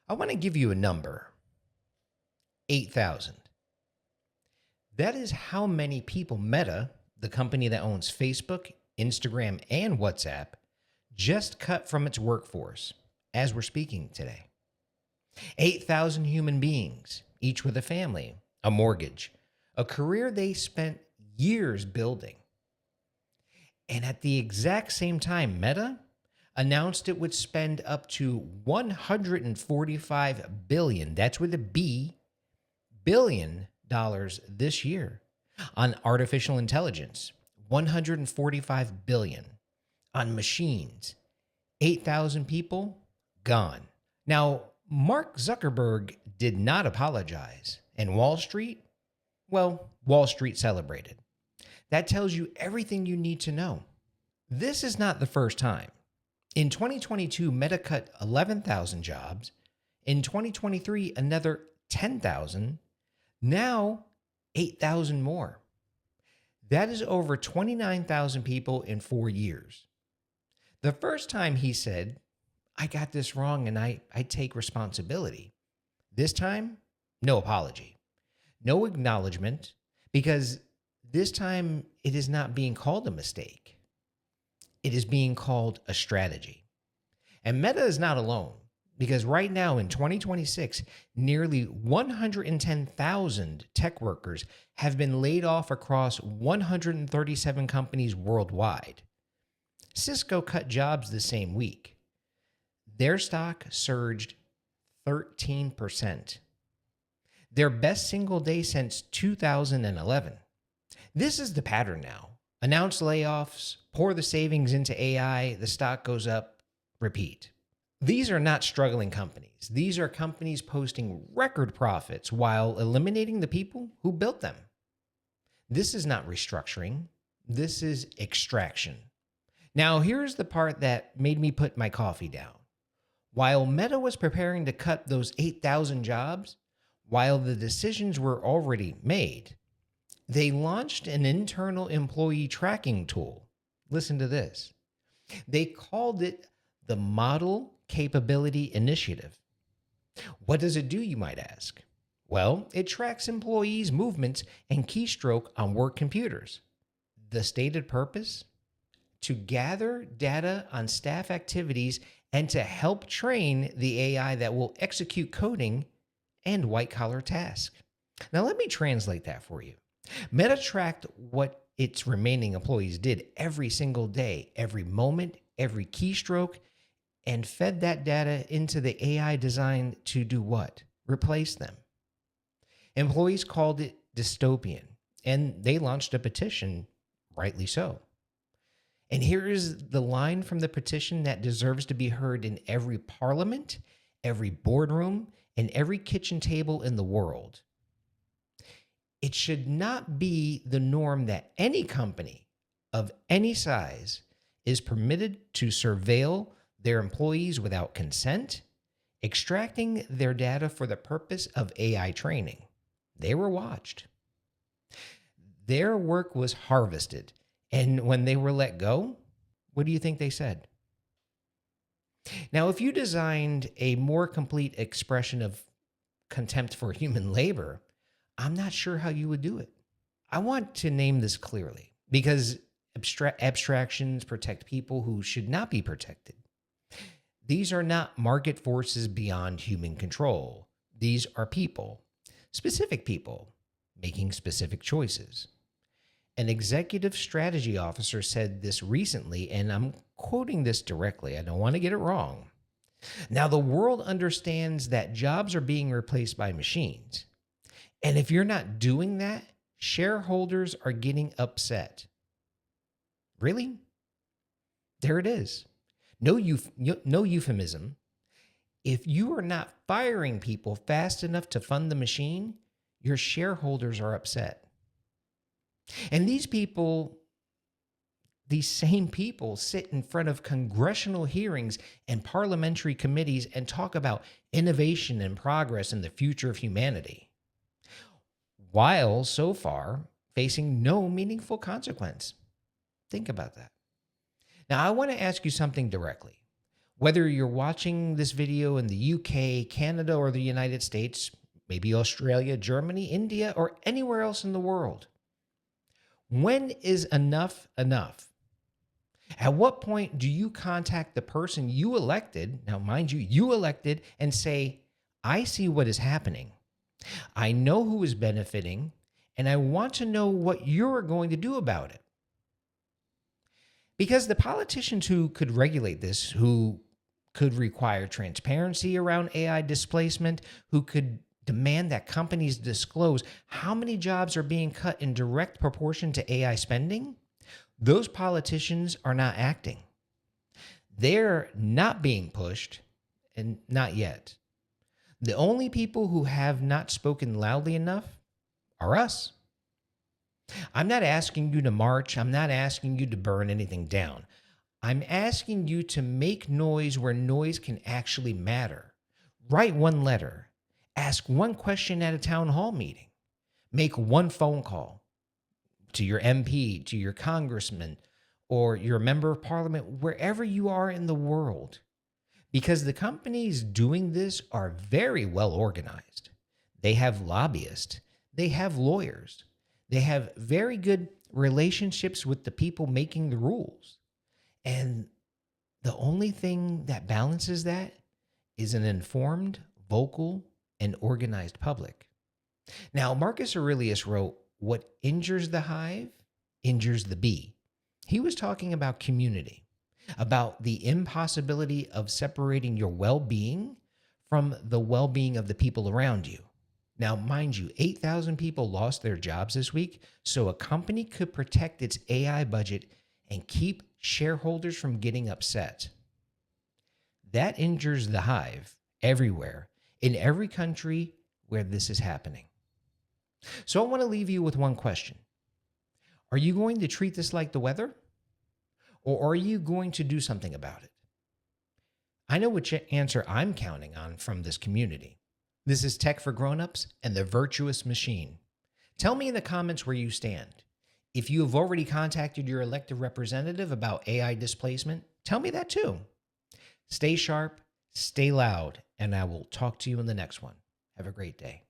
I want to give you a number 8,000. That is how many people Meta, the company that owns Facebook, Instagram, and WhatsApp, just cut from its workforce as we're speaking today. 8,000 human beings, each with a family, a mortgage, a career they spent years building. And at the exact same time, Meta announced it would spend up to 145 billion, that's with a B, billion dollars this year on artificial intelligence, 145 billion on machines, 8,000 people gone. Now, Mark Zuckerberg did not apologize, and Wall Street, well, Wall Street celebrated. That tells you everything you need to know. This is not the first time. In 2022, Meta cut 11,000 jobs. In 2023, another 10,000. Now, 8,000 more. That is over 29,000 people in 4 years. The first time he said, I got this wrong and I take responsibility. This time, no apology, no acknowledgement, because this time it is not being called a mistake. It is being called a strategy. And Meta is not alone, because right now in 2026, nearly 110,000 tech workers have been laid off across 137 companies worldwide. Cisco cut jobs the same week. Their stock surged 13%. Their best single day since 2011. This is the pattern now. Announce layoffs, pour the savings into AI, the stock goes up, repeat. These are not struggling companies. These are companies posting record profits while eliminating the people who built them. This is not restructuring. This is extraction. Now, here's the part that made me put my coffee down. While Meta was preparing to cut those 8,000 jobs, while the decisions were already made, they launched an internal employee tracking tool. Listen to this. They called it the Model Capability Initiative. What does it do, you might ask? Well, it tracks employees' movements and keystroke on work computers. The stated purpose? To gather data on staff activities and to help train the AI that will execute coding and white-collar tasks. Now, let me translate that for you. Meta tracked what its remaining employees did every single day, every moment, every keystroke, and fed that data into the AI designed to do what? Replace them. Employees called it dystopian, and they launched a petition, rightly so. And here is the line from the petition that deserves to be heard in every parliament, every boardroom, and every kitchen table in the world. It should not be the norm that any company of any size is permitted to surveil their employees without consent, extracting their data for the purpose of AI training. They were watched. Their work was harvested. And when they were let go, what do you think they said? Now, if you designed a more complete expression of contempt for human labor, I'm not sure how you would do it. I want to name this clearly because abstractions protect people who should not be protected. These are not market forces beyond human control. These are people, specific people, making specific choices. An executive strategy officer said this recently, and I'm quoting this directly. I don't want to get it wrong. Now, the world understands that jobs are being replaced by machines. And if you're not doing that, shareholders are getting upset. Really? There it is. No euphemism. If you are not firing people fast enough to fund the machine, your shareholders are upset. And these same people sit in front of congressional hearings and parliamentary committees and talk about innovation and progress in the future of humanity, while so far facing no meaningful consequence. Think about that. Now, I want to ask you something directly. Whether you're watching this video in the UK, Canada, or the United States, maybe Australia, Germany, India, or anywhere else in the world, when is enough enough? At what point do you contact the person you elected? Now, mind you, you elected, and say, I see what is happening. I know who is benefiting, and I want to know what you're going to do about it. Because the politicians who could regulate this, who could require transparency around AI displacement, who could demand that companies disclose how many jobs are being cut in direct proportion to AI spending, those politicians are not acting. They're not being pushed, and not yet. The only people who have not spoken loudly enough are us. I'm not asking you to march. I'm not asking you to burn anything down. I'm asking you to make noise where noise can actually matter. Write one letter. Ask one question at a town hall meeting. Make one phone call to your MP, to your congressman, or your member of parliament, wherever you are in the world. Because the companies doing this are very well organized. They have lobbyists. They have lawyers. They have very good relationships with the people making the rules. And the only thing that balances that is an informed, vocal, and organized public. Now, Marcus Aurelius wrote, "What injures the hive injures the bee." He was talking about community, about the impossibility of separating your well-being from the well-being of the people around you. Now, mind you, 8,000 people lost their jobs this week, so a company could protect its AI budget and keep shareholders from getting upset. That injures the hive everywhere, in every country where this is happening. So I want to leave you with one question. Are you going to treat this like the weather? Or are you going to do something about it? I know which answer I'm counting on from this community. This is Tech for Grownups and the Virtuous Machine. Tell me in the comments where you stand. If you have already contacted your elected representative about AI displacement, tell me that too. Stay sharp, stay loud, and I will talk to you in the next one. Have a great day.